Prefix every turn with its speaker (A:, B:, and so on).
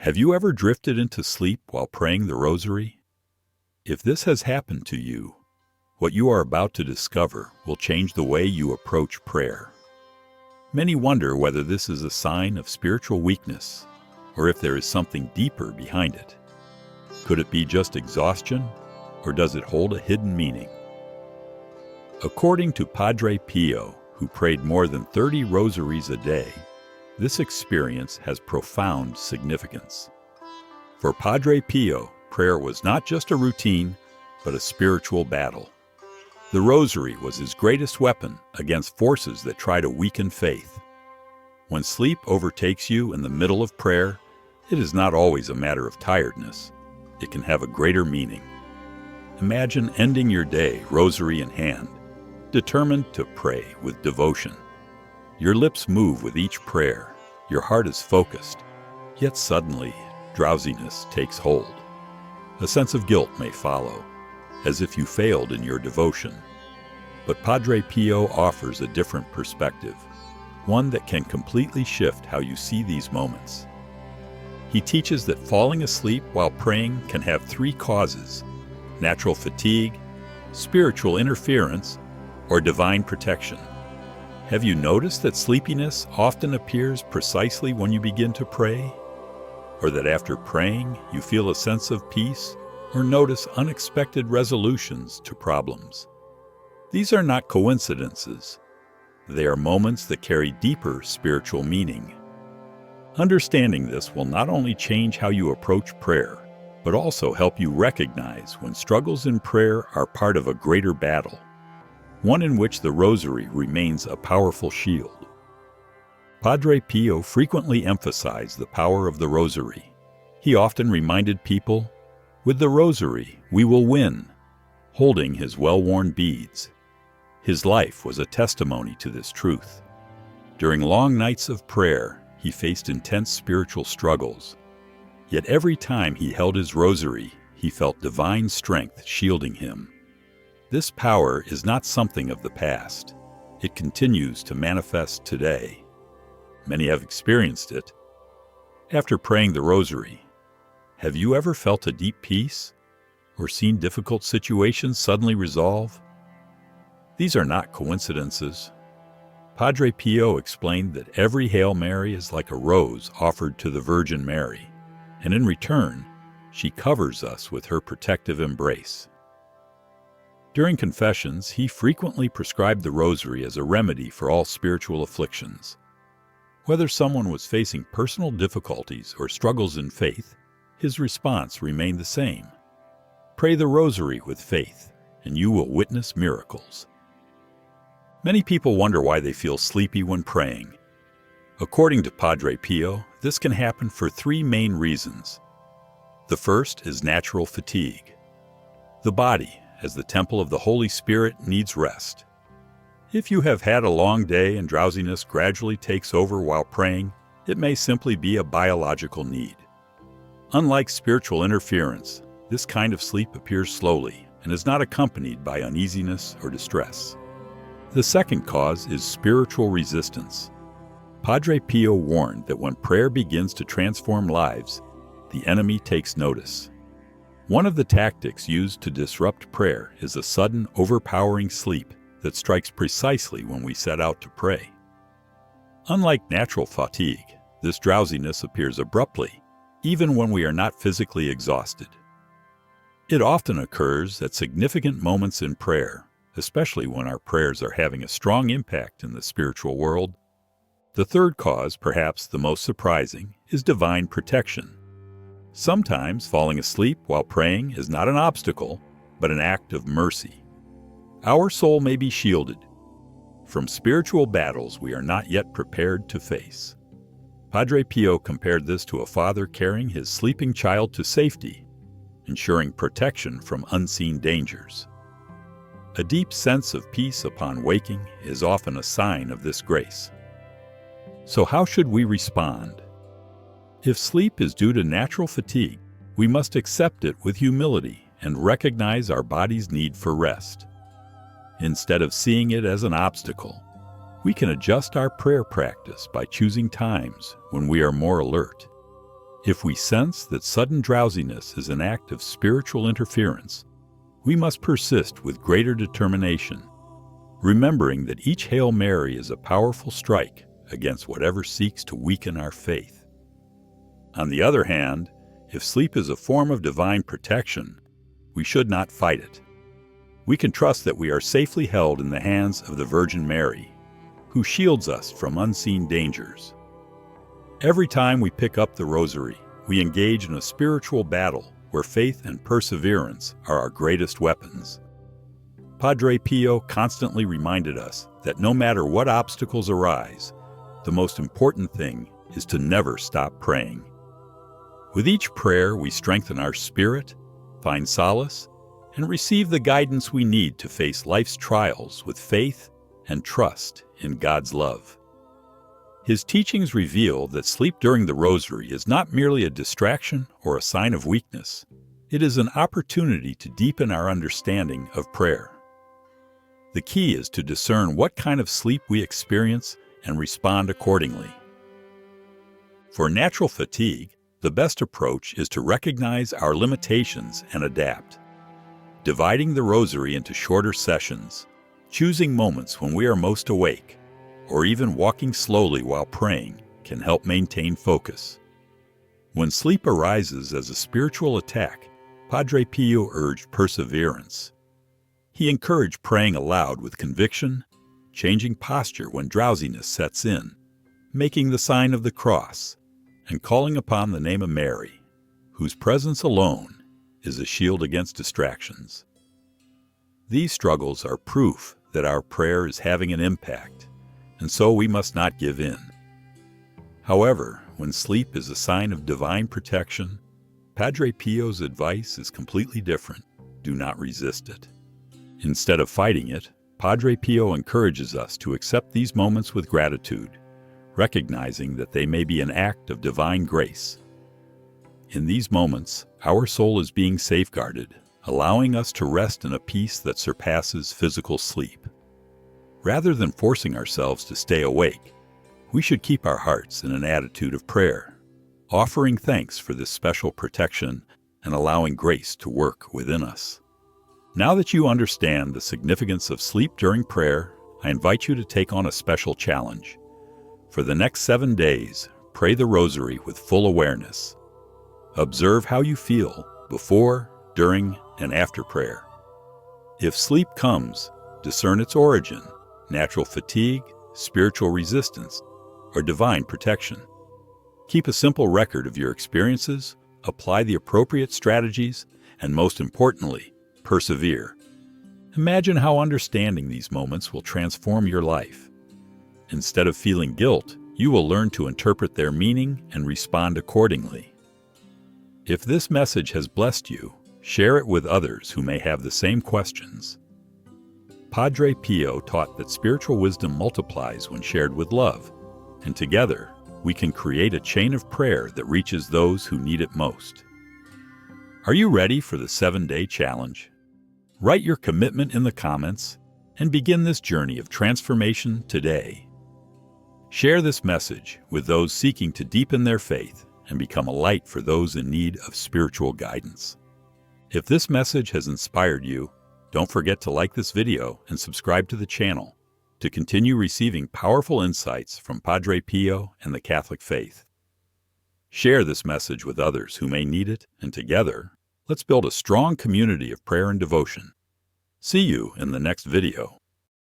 A: Have you ever drifted into sleep while praying the rosary? If this has happened to you, what you are about to discover will change the way you approach prayer. Many wonder whether this is a sign of spiritual weakness or if there is something deeper behind it. Could it be just exhaustion, or does it hold a hidden meaning? According to Padre Pio, who prayed more than 30 rosaries a day, this experience has profound significance. For Padre Pio, prayer was not just a routine, but a spiritual battle. The rosary was his greatest weapon against forces that try to weaken faith. When sleep overtakes you in the middle of prayer, it is not always a matter of tiredness. It can have a greater meaning. Imagine ending your day rosary in hand, determined to pray with devotion. Your lips move with each prayer, your heart is focused, yet suddenly drowsiness takes hold. A sense of guilt may follow, as if you failed in your devotion. But Padre Pio offers a different perspective, one that can completely shift how you see these moments. He teaches that falling asleep while praying can have three causes: natural fatigue, spiritual interference, or divine protection. Have you noticed that sleepiness often appears precisely when you begin to pray? Or that after praying, you feel a sense of peace or notice unexpected resolutions to problems? These are not coincidences. They are moments that carry deeper spiritual meaning. Understanding this will not only change how you approach prayer, but also help you recognize when struggles in prayer are part of a greater battle, one in which the rosary remains a powerful shield. Padre Pio frequently emphasized the power of the rosary. He often reminded people, "With the rosary, we will win," holding his well-worn beads. His life was a testimony to this truth. During long nights of prayer, he faced intense spiritual struggles. Yet every time he held his rosary, he felt divine strength shielding him. This power is not something of the past. It continues to manifest today. Many have experienced it. After praying the rosary, have you ever felt a deep peace or seen difficult situations suddenly resolve? These are not coincidences. Padre Pio explained that every Hail Mary is like a rose offered to the Virgin Mary, and in return, she covers us with her protective embrace. During confessions, he frequently prescribed the rosary as a remedy for all spiritual afflictions. Whether someone was facing personal difficulties or struggles in faith, his response remained the same: pray the rosary with faith, and you will witness miracles. Many people wonder why they feel sleepy when praying. According to Padre Pio, this can happen for three main reasons. The first is natural fatigue. The body, as the temple of the Holy Spirit, needs rest. If you have had a long day and drowsiness gradually takes over while praying, it may simply be a biological need. Unlike spiritual interference, this kind of sleep appears slowly and is not accompanied by uneasiness or distress. The second cause is spiritual resistance. Padre Pio warned that when prayer begins to transform lives, the enemy takes notice. One of the tactics used to disrupt prayer is a sudden, overpowering sleep that strikes precisely when we set out to pray. Unlike natural fatigue, this drowsiness appears abruptly, even when we are not physically exhausted. It often occurs at significant moments in prayer, especially when our prayers are having a strong impact in the spiritual world. The third cause, perhaps the most surprising, is divine protection. Sometimes falling asleep while praying is not an obstacle, but an act of mercy. Our soul may be shielded from spiritual battles we are not yet prepared to face. Padre Pio compared this to a father carrying his sleeping child to safety, ensuring protection from unseen dangers. A deep sense of peace upon waking is often a sign of this grace. So how should we respond? If sleep is due to natural fatigue, we must accept it with humility and recognize our body's need for rest. Instead of seeing it as an obstacle, we can adjust our prayer practice by choosing times when we are more alert. If we sense that sudden drowsiness is an act of spiritual interference, we must persist with greater determination, remembering that each Hail Mary is a powerful strike against whatever seeks to weaken our faith. On the other hand, if sleep is a form of divine protection, we should not fight it. We can trust that we are safely held in the hands of the Virgin Mary, who shields us from unseen dangers. Every time we pick up the rosary, we engage in a spiritual battle where faith and perseverance are our greatest weapons. Padre Pio constantly reminded us that no matter what obstacles arise, the most important thing is to never stop praying. With each prayer, we strengthen our spirit, find solace, and receive the guidance we need to face life's trials with faith and trust in God's love. His teachings reveal that sleep during the rosary is not merely a distraction or a sign of weakness. It is an opportunity to deepen our understanding of prayer. The key is to discern what kind of sleep we experience and respond accordingly. For natural fatigue, the best approach is to recognize our limitations and adapt. Dividing the rosary into shorter sessions, choosing moments when we are most awake, or even walking slowly while praying can help maintain focus. When sleep arises as a spiritual attack, Padre Pio urged perseverance. He encouraged praying aloud with conviction, changing posture when drowsiness sets in, making the sign of the cross, and calling upon the name of Mary, whose presence alone is a shield against distractions. These struggles are proof that our prayer is having an impact, and so we must not give in. However, when sleep is a sign of divine protection, Padre Pio's advice is completely different. Do not resist it. Instead of fighting it, Padre Pio encourages us to accept these moments with gratitude, recognizing that they may be an act of divine grace. In these moments, our soul is being safeguarded, allowing us to rest in a peace that surpasses physical sleep. Rather than forcing ourselves to stay awake, we should keep our hearts in an attitude of prayer, offering thanks for this special protection and allowing grace to work within us. Now that you understand the significance of sleep during prayer, I invite you to take on a special challenge. For the next 7 days, pray the rosary with full awareness. Observe how you feel before, during, and after prayer. If sleep comes, discern its origin: natural fatigue, spiritual resistance, or divine protection. Keep a simple record of your experiences, apply the appropriate strategies, and most importantly, persevere. Imagine how understanding these moments will transform your life. Instead of feeling guilt, you will learn to interpret their meaning and respond accordingly. If this message has blessed you, share it with others who may have the same questions. Padre Pio taught that spiritual wisdom multiplies when shared with love, and together we can create a chain of prayer that reaches those who need it most. Are you ready for the 7-day challenge? Write your commitment in the comments and begin this journey of transformation today. Share this message with those seeking to deepen their faith and become a light for those in need of spiritual guidance. If this message has inspired you, don't forget to like this video and subscribe to the channel to continue receiving powerful insights from Padre Pio and the Catholic faith. Share this message with others who may need it, and together, let's build a strong community of prayer and devotion. See you in the next video.